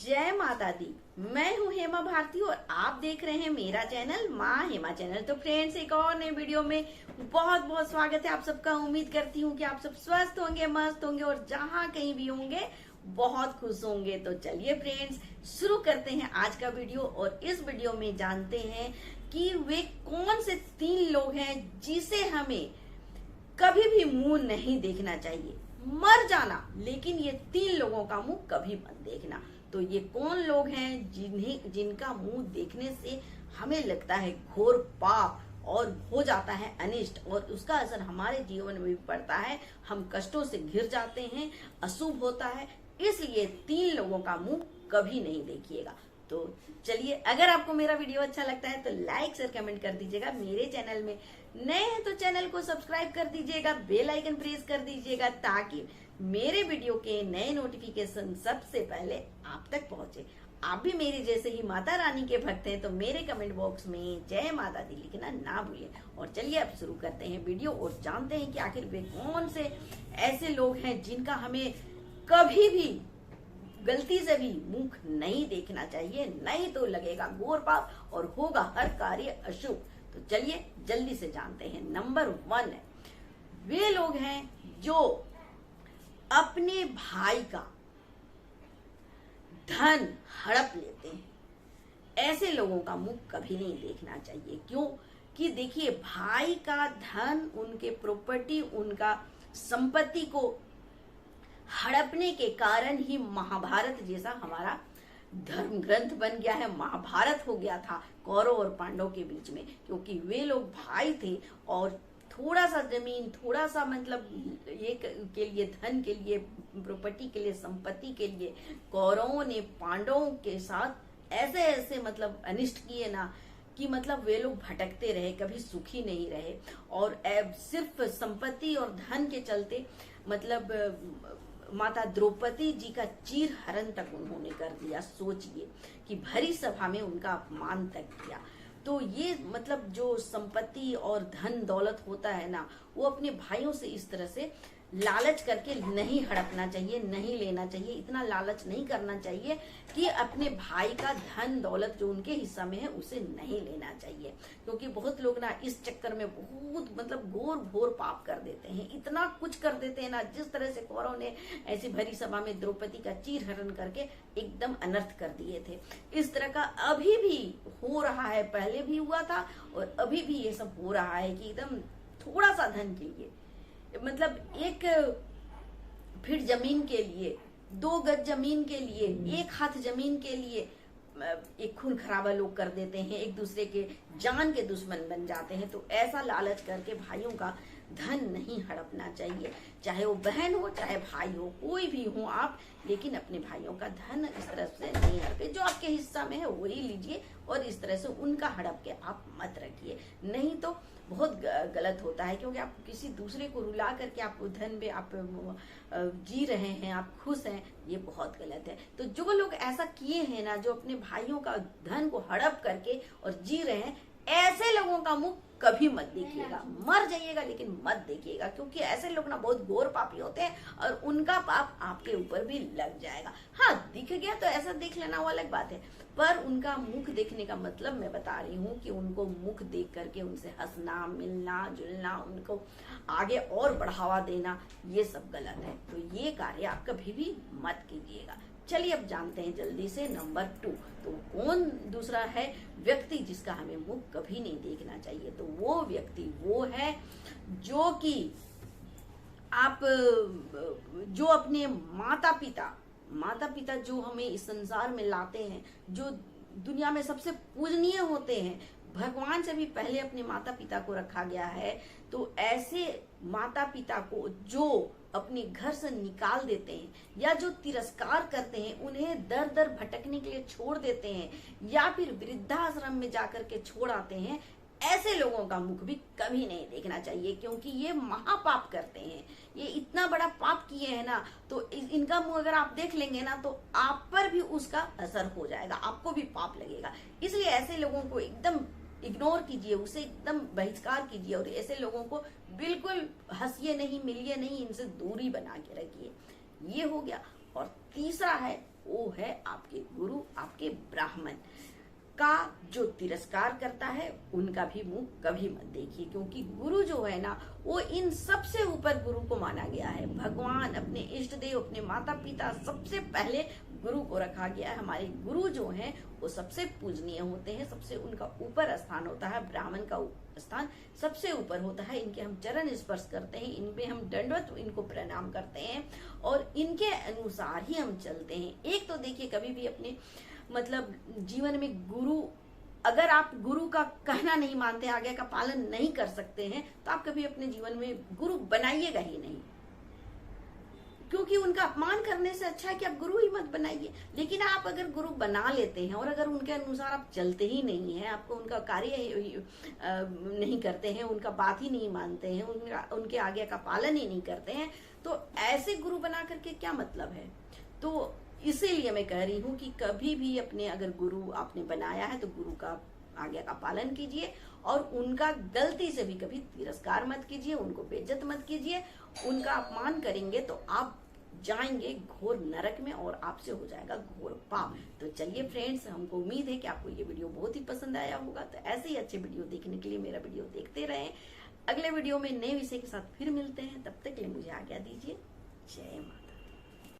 जय माता दी। मैं हूँ हेमा भारती और आप देख रहे हैं मेरा चैनल माँ हेमा चैनल। तो फ्रेंड्स, एक और नए वीडियो में बहुत बहुत स्वागत है आप सबका। उम्मीद करती हूँ कि आप सब स्वस्थ होंगे, मस्त होंगे और जहाँ कहीं भी होंगे बहुत खुश होंगे। तो चलिए फ्रेंड्स, शुरू करते हैं आज का वीडियो और इस वीडियो में जानते हैं कि वे कौन से 3 लोग हैं जिसे हमें कभी भी मुंह नहीं देखना चाहिए। मर जाना, लेकिन ये 3 लोगों का मुंह कभी मत देखना। तो ये कौन लोग हैं जिनका मुंह देखने से हमें लगता है घोर पाप और हो जाता है अनिष्ट और उसका असर हमारे जीवन में भी पड़ता है, हम कष्टों से घिर जाते हैं, अशुभ होता है। इसलिए 3 लोगों का मुंह कभी नहीं देखिएगा। तो चलिए, अगर आपको मेरा वीडियो अच्छा लगता है तो लाइक शेयर कमेंट कर दीजिएगा। मेरे चैनल में नए हैं तो चैनल को सब्सक्राइब कर दीजिएगा, बेल आइकन प्रेस कर दीजिएगा ताकि मेरे वीडियो के नए नोटिफिकेशन सबसे पहले आप तक पहुंचे। आप भी मेरे जैसे ही माता रानी के भक्त हैं तो मेरे कमेंट बॉक्स में जय माता दी लिखना ना भूलें। और चलिए अब शुरू करते हैं वीडियो और जानते हैं कि आखिर वे कौन से ऐसे लोग हैं जिनका हमें कभी भी गलती से भी मुख नहीं देखना चाहिए, नहीं तो लगेगा घोर पाप और होगा हर कार्य अशुभ। तो चलिए जल्दी से जानते हैं। नंबर 1 है, वे लोग हैं जो अपने भाई का धन हड़प लेते हैं। ऐसे लोगों का मुख कभी नहीं देखना चाहिए। क्यों? कि देखिए, भाई का धन, उनके प्रॉपर्टी, उनका संपत्ति को हड़पने के कारण ही महाभारत जैसा हमारा धर्म ग्रंथ बन गया है। महाभारत हो गया था कौरव और पांडव के बीच में, क्योंकि वे लोग भाई थे और थोड़ा सा जमीन, थोड़ा सा मतलब ये के लिए, धन के लिए, प्रॉपर्टी के लिए, संपत्ति के लिए कौरवों ने पांडवों के साथ ऐसे ऐसे मतलब अनिष्ट किए ना कि मतलब वे लोग भटकते रहे, कभी सुखी नहीं रहे। और सिर्फ संपत्ति और धन के चलते मतलब माता द्रौपदी जी का चीर हरण तक उन्होंने कर दिया। सोचिए कि भरी सभा में उनका अपमान तक किया। तो ये मतलब जो संपत्ति और धन दौलत होता है ना, वो अपने भाइयों से इस तरह से लालच करके नहीं हड़पना चाहिए, नहीं लेना चाहिए। इतना लालच नहीं करना चाहिए कि अपने भाई का धन दौलत जो उनके हिस्सा में है उसे नहीं लेना चाहिए। क्योंकि बहुत लोग ना इस चक्कर में बहुत मतलब घोर घोर पाप कर देते हैं, इतना कुछ कर देते हैं ना। जिस तरह से कौरव ने ऐसी भरी सभा में द्रौपदी का चीर हरण करके एकदम अनर्थ कर दिए थे, इस तरह का अभी भी हो रहा है। पहले भी हुआ था और अभी भी ये सब हो रहा है कि एकदम थोड़ा सा धन के लिए, मतलब 1 फीट जमीन के लिए, 2 गज जमीन के लिए, 1 हाथ जमीन के लिए एक खून खराबा लोग कर देते हैं, एक दूसरे के जान के दुश्मन बन जाते हैं। तो ऐसा लालच करके भाइयों का धन नहीं हड़पना चाहिए। चाहे वो बहन हो, चाहे भाई हो, कोई भी हो आप, लेकिन अपने भाइयों का धन इस तरह से नहीं हड़पे। जो आपके हिस्सा में है वही लीजिए और इस तरह से उनका हड़प के आप मत रखिए, नहीं तो बहुत गलत होता है। क्योंकि आप किसी दूसरे को रुला करके आप धन में आप जी रहे हैं, आप खुश हैं, ये बहुत गलत है। तो जो लोग ऐसा किए हैं ना, जो अपने भाइयों का धन को हड़प करके और जी रहे हैं, ऐसे लोगों का मुख कभी मत देखिएगा। मर जाइएगा लेकिन मत देखिएगा, क्योंकि ऐसे लोग ना बहुत घोर पापी होते हैं और उनका पाप आपके ऊपर भी लग जाएगा। हाँ, दिख गया तो ऐसा देख लेना वो अलग बात है, पर उनका मुख देखने का मतलब मैं बता रही हूँ कि उनको मुख देख करके उनसे हंसना, मिलना जुलना, उनको आगे और बढ़ावा देना, ये सब गलत है। तो ये कार्य आप कभी भी मत कीजिएगा। चलिए अब जानते हैं जल्दी से नंबर 2। तो कौन दूसरा है व्यक्ति जिसका हमें मुख कभी नहीं देखना चाहिए? तो वो व्यक्ति वो है जो कि आप जो अपने माता पिता जो हमें इस संसार में लाते हैं, जो दुनिया में सबसे पूजनीय होते हैं, भगवान से भी पहले अपने माता पिता को रखा गया है। तो ऐसे माता पिता को जो अपने घर से निकाल देते हैं या जो तिरस्कार करते हैं, उन्हें दर दर भटकने के लिए छोड़ देते हैं या फिर वृद्धाश्रम में जाकर के छोड़ आते हैं, ऐसे लोगों का मुख भी कभी नहीं देखना चाहिए। क्योंकि ये महापाप करते हैं, ये इतना बड़ा पाप किए हैं ना, तो इनका मुंह अगर आप देख लेंगे ना तो आप पर भी उसका असर हो जाएगा, आपको भी पाप लगेगा। इसलिए ऐसे लोगों को एकदम इग्नोर कीजिए, उसे एकदम बहिष्कार कीजिए और ऐसे लोगों को बिल्कुल हंसिए नहीं, मिलिए नहीं, इनसे दूरी बना के रखिए। ये हो गया। और तीसरा है वो है आपके गुरु, आपके ब्राह्मण का जो तिरस्कार करता है उनका भी मुंह कभी मत देखिए, क्योंकि गुरु जो है ना वो इन सबसे ऊपर गुरु को माना गया है। भगवान, अपने इष्ट देव, अपने माता पिता, सबसे पहले गुरु को रखा गया है। हमारे गुरु जो हैं वो सबसे पूजनीय होते हैं, सबसे उनका ऊपर स्थान होता है। ब्राह्मण का स्थान सबसे ऊपर होता है। इनके हम चरण स्पर्श करते हैं, इनपे हम दंडवत इनको प्रणाम करते हैं और इनके अनुसार ही हम चलते हैं। एक तो देखिए, कभी भी अपने मतलब जीवन में गुरु, अगर आप गुरु का कहना नहीं मानते, आज्ञा का पालन नहीं कर सकते हैं, तो आप कभी अपने जीवन में गुरु बनाइएगा ही नहीं, क्योंकि उनका अपमान करने से अच्छा है कि आप गुरु ही मत बनाइए। लेकिन आप अगर गुरु बना लेते हैं और अगर उनके अनुसार आप चलते ही नहीं हैं, आपको उनका कार्य नहीं करते हैं, उनका बात ही नहीं मानते हैं, उनके आज्ञा का पालन ही नहीं करते हैं, तो ऐसे गुरु बना करके क्या मतलब है। तो इसीलिए मैं कह रही हूँ कि कभी भी अपने अगर गुरु आपने बनाया है तो गुरु का आज्ञा का पालन कीजिए और उनका गलती से भी कभी तिरस्कार मत कीजिए, उनको बेइज्जत मत कीजिए। उनका अपमान करेंगे तो आप जाएंगे घोर नरक में और आपसे हो जाएगा घोर पाप। तो चलिए फ्रेंड्स, हमको उम्मीद है कि आपको ये वीडियो बहुत ही पसंद आया होगा। तो ऐसे ही अच्छे वीडियो देखने के लिए मेरा वीडियो देखते रहें। अगले वीडियो में नए विषय के साथ फिर मिलते हैं, तब तक के लिए मुझे आज्ञा दीजिए। जय मां।